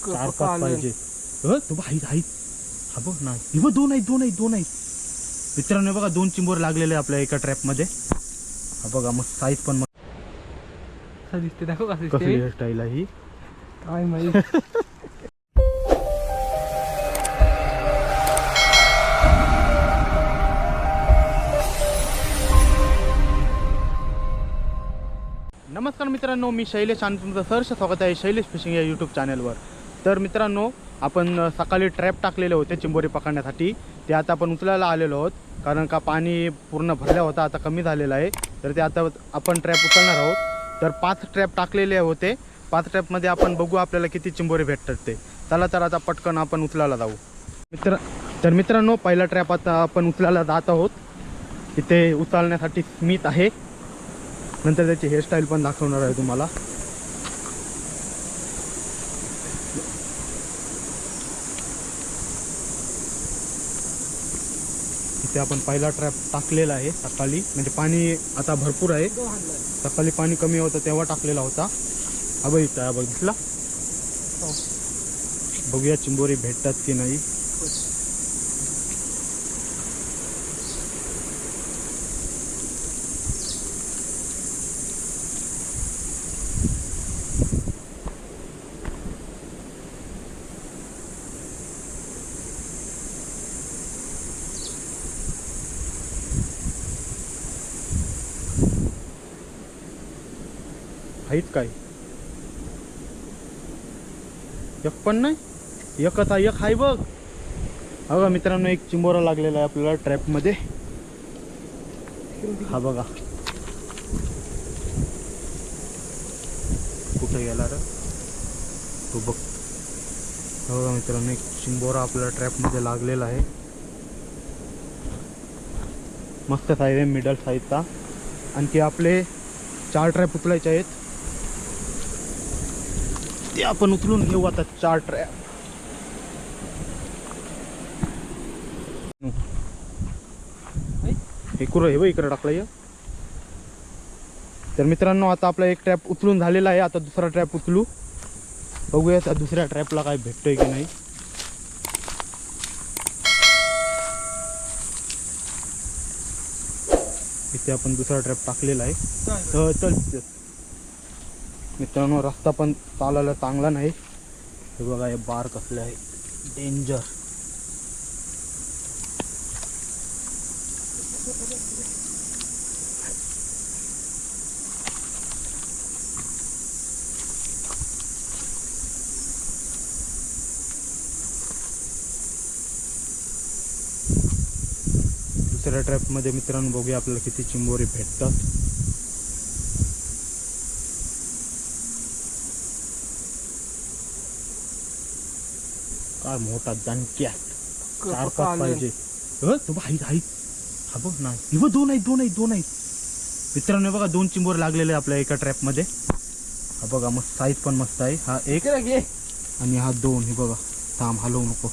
4-5 पाहिजे. तो भाई हाईत. हा बघ नाही, हे बघ दोन आहेत. मित्रांनो बघा 2 चिंबोरे लागलेले आपल्या एका ट्रॅप मध्ये. हा बघा मस्त साईज पण मस्त दिसते. दाखव कसं कसली हेअरस्टाईल आहे ही. काय माहिती. नमस्कार मित्रांनो, मी शैलेश आणि तुमचं सहर्ष स्वागत आहे शैलेश फिशिंग या यूट्यूब चॅनलवर. तर मित्रांनो, आपण सकाळी ट्रॅप टाकलेले होते चिंबोरी पकडण्यासाठी. ते आता आपण उचलायला आलेलो आहोत, कारण का पाणी पूर्ण भरल्या होता, आता कमी झालेलं आहे. तर ते आता आपण ट्रॅप उचलणार आहोत. तर 5 ट्रॅप टाकलेले होते. 5 ट्रॅपमध्ये आपण बघू आपल्याला किती चिंबोरी भेटतात ते. चला तर आता पटकन आपण उचलायला जाऊ. तर मित्रांनो, पहिला ट्रॅप आता आपण उचलायला जात आहोत. इथे उचलण्यासाठी स्मिथ आहे. नंतर त्याची हेअरस्टाईल पण दाखवणार आहे तुम्हाला. इथे आपण पहिला ट्रॅप टाकलेला आहे सकाळी, म्हणजे पाणी आता भरपूर आहे. सकाळी पाणी कमी होतं तेव्हा टाकलेला होता. हा बघ इथं, हा बघ दिसला. बघूया चिंबोरी भेटतात की नाही. आहेत काय? एक पण नाही. एकच आहे, एक आहे बघ. बघा मित्रांनो, एक चिंबोरा लागलेला आहे आपल्याला ट्रॅप मध्ये. हा बघा कुठे गेला रे तो, बघ. बघा मित्रांनो, एक चिंबोरा आपल्याला ट्रॅप मध्ये लागलेला आहे. मस्त साईज आहे, मिडल साईजचा. आणखी आपले 4 ट्रॅप उचलायचे आहेत. ते आपण उचलून घेऊ आता 4 ट्रॅप. इकडे टाकलं. तर मित्रांनो, आता आपला एक ट्रॅप उचलून झालेला आहे. आता दुसरा ट्रॅप उचलू, बघूया त्या दुसऱ्या ट्रॅपला काय भेटतोय की नाही. इथे आपण दुसरा ट्रॅप टाकलेला आहे. चल मित्रांनो, रस्ता पण चालायला चांगला नाही. हे बघा, हे बार कसले आहे, डेंजर. दुसऱ्या ट्रॅप मध्ये मित्रांनो बघूया आपल्याला किती चिंबोरी भेटतात. काय मोठा दणक्या, 4-5 पाहिजे. तो भाई हा बघ नाही, हे बघ दोन आहेत. मित्रांनो बघा 2 चिंबोरे लागलेले आपल्या एका ट्रॅप मध्ये. हा बघा मस्त साईज पण मस्त आहे. हा एक आणि हा 2. हे बघा, थांब हलवू नको.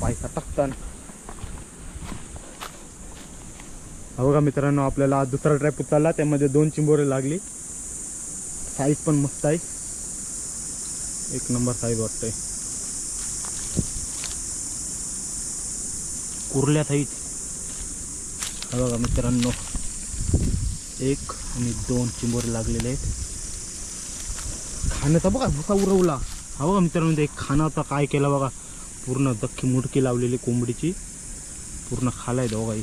पैसा टाकताना. बघा मित्रांनो, आपल्याला दुसरा ट्रॅप उचलला, त्यामध्ये 2 चिंबोरे लागली. साईज पण मस्त आहे, 1 नंबर साईज वाटतंय. कुर्ल्या साईज. हा बघा मित्रांनो, 1 आणि 2 चिंबोरे लागलेले आहेत. खाण्याचा बघा भुसा उरवला. हा बघा मित्रांनो, ते खाण्याचा काय केला बघा, पूर्ण दख्खी मुडकी लावलेली कोंबडीची, पूर्ण खालाय दोघाही.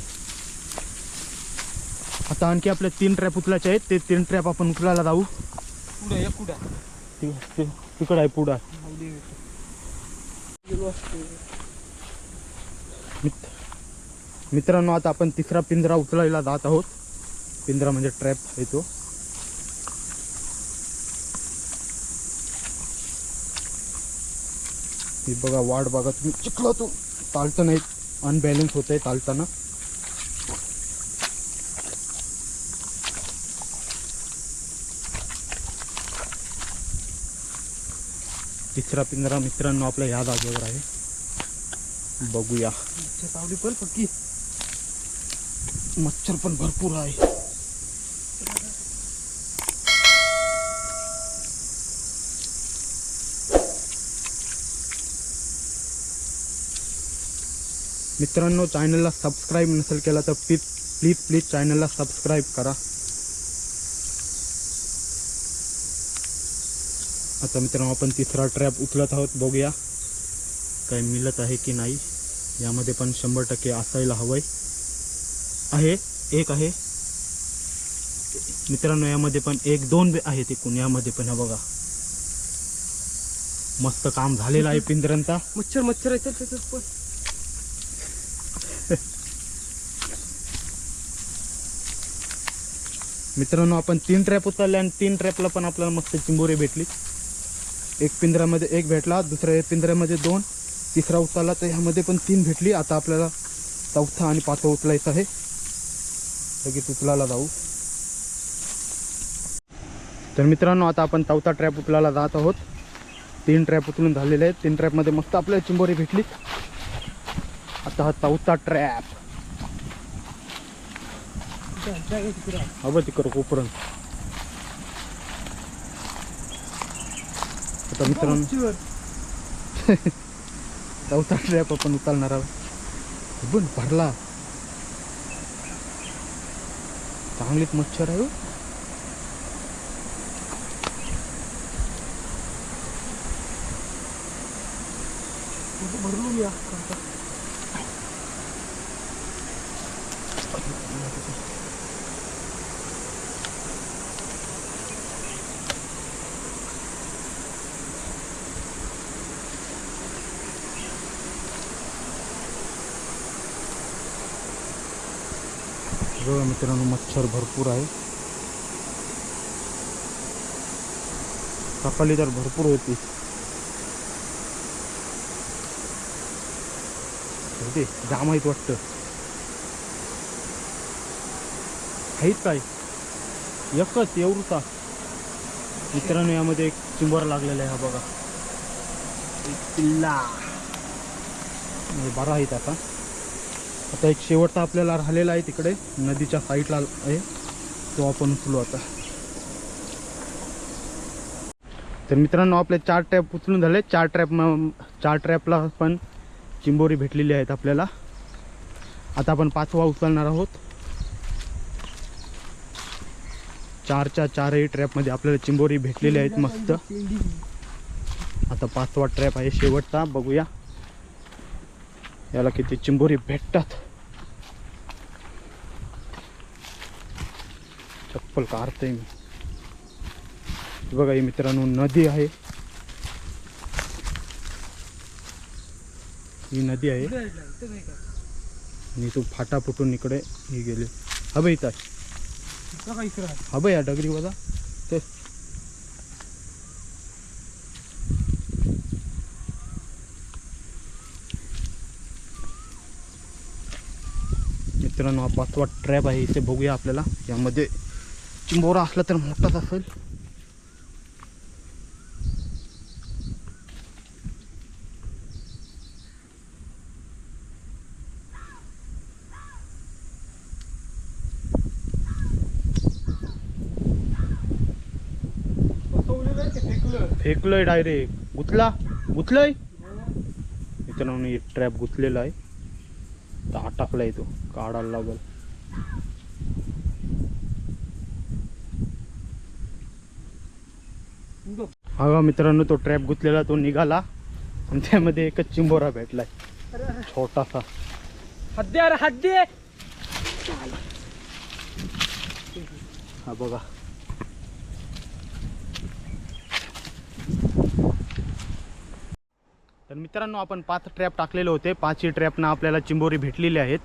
आता आणखी आपले 3 ट्रॅप उचलायचे आहेत. ते 3 ट्रॅप आपण उचलायला जाऊ. तिकडं आहे पुढं. मित्रांनो, आता आपण तिसरा पिंजरा उचलायला जात आहोत. पिंजरा म्हणजे ट्रॅप येतो. हे बघा, वाट बघा तुम्ही, चिखलातून चालतं नाही, अनबॅलन्स होत आहे चालताना. तिसरा पिंजरा मित्रांनो आपला ह्या जागेवर आहे. बघूया. चावली पण पक्की. मच्छर पण भरपूर आहे. मित्रांनो चॅनलला सबस्क्राईब नसेल केला तर प्लीज चॅनलला सबस्क्राईब करा. आता मित्रांनो आपण तिसरा ट्रॅप उचलत आहोत. बघूया काय मिळत आहे की नाही. यामध्ये पण 100% असायला हवंय. एक आहे मित्रांनो. यामध्ये पण 1-2 आहेत एकूण. यामध्ये पण हा बघा मस्त काम झालेलं आहे पिंजऱ्यांचा. मच्छर आहे त्याच्यात पण. मित्रांनो आपण 3 ट्रॅप उचलले आणि 3 ट्रॅपला पण आपल्याला मस्त चिंबोरी भेटली. एक पिंजऱ्यामध्ये 1 भेटला, दुसऱ्या पिंजऱ्यामध्ये 2, तिसरा उचलला तर ह्यामध्ये पण 3 भेटली. आता आपल्याला चौथा आणि पाचवा उचलायचा आहे. लगेच उचलायला जाऊ. तर मित्रांनो आता आपण चौथा ट्रॅप उचलायला जात आहोत. 3 ट्रॅप उचलून झालेले आहेत. 3 ट्रॅपमध्ये मस्त आपल्याला चिंबोरी भेटली. आता हा चौथा ट्रॅप. हवं तिकडं कोपरण. आता मित्रांनो चौथा ट्रॅप आपण उचलणार आहोत. पण भरला. चांगलीच मच्छर आहे. भरलो मी. बघा मित्रांनो मच्छर भरपूर आहे. सकाळी तर भरपूर होती. जाम आहेत वाटतं. आहेत काय एकच एवढा. मित्रांनो यामध्ये एक चिंबोरा लागलेला आहे. हा बघा एक पिल्ला. बरा आहेत. आता एक शेवटचा आपल्याला राहिलेला आहे तिकडे नदीच्या साईडला आहे. तो आपण उचलू आता. तर मित्रांनो आपले 4 ट्रॅप उचलून झाले. 4 ट्रॅपला पण चिंबोरी भेटलेली आहेत आपल्याला. आता आपण 5वा उचलणार आहोत. 4च्या 4ही ट्रॅपमध्ये आपल्याला चिंबोरी भेटलेली आहेत मस्त. आता 5वा ट्रॅप आहे शेवटचा. बघूया याला किती चिंबोरी भेटतात. चप्पल काढते मी. बघा ही मित्रांनो नदी आहे. ही नदी आहे आणि तो फाटा फुटून इकडे ही गेले. हबे इथं हबे या डगरी वाला ते. मित्रांनो हा 5वा ट्रॅप आहे. इथे बघूया आपल्याला यामध्ये चिंबोरा असला तर मोठाच असेल. फेकलंय डायरेक्ट. गुतलंय मित्रांनो. एक ट्रॅप गुतलेला आहे. तर टाकलाय तो काढायला लागल. हा मित्रांनो तो ट्रॅप गुतलेला तो निघाला आणि त्यामध्ये एकच चिंबोरा भेटलाय छोटासा. हद्दे. हा बघा. तर मित्रांनो आपण 5 ट्रॅप टाकलेले होते. 5ही ट्रॅपना आपल्याला चिंबोरी भेटलेली आहेत.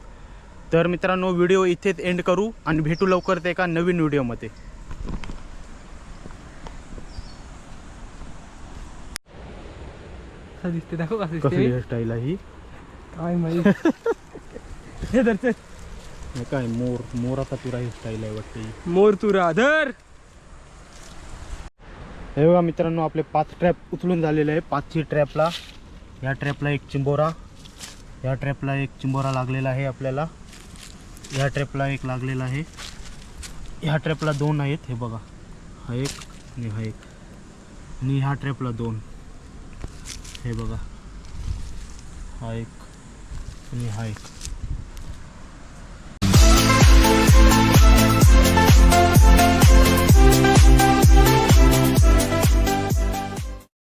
तर मित्रांनो व्हिडिओ इथेच एंड करू आणि भेटू लवकरच एका नवीन व्हिडिओमध्ये. दिसते दाखव कसं कसली दिसते. हेअरस्टाईल आहे ही. काय माहित. हे धरते हे काय मोराचा तुरा हेअरस्टाईल आहे वाटते ही. मोर तुरा धर. हे बघा मित्रांनो, आपले 5 ट्रॅप उचलून झालेले आहे. 5ची ट्रॅपला, या ट्रॅपला एक चिंबोरा, या ट्रॅपला एक चिंबोरा लागलेला आहे आपल्याला, या ट्रॅपला एक लागलेला आहे, ह्या ट्रॅपला 2 आहेत. हे बघा, हा एक आणि हा एक, आणि ह्या ट्रॅपला 2. हे बघा, हा एक आणि हा एक.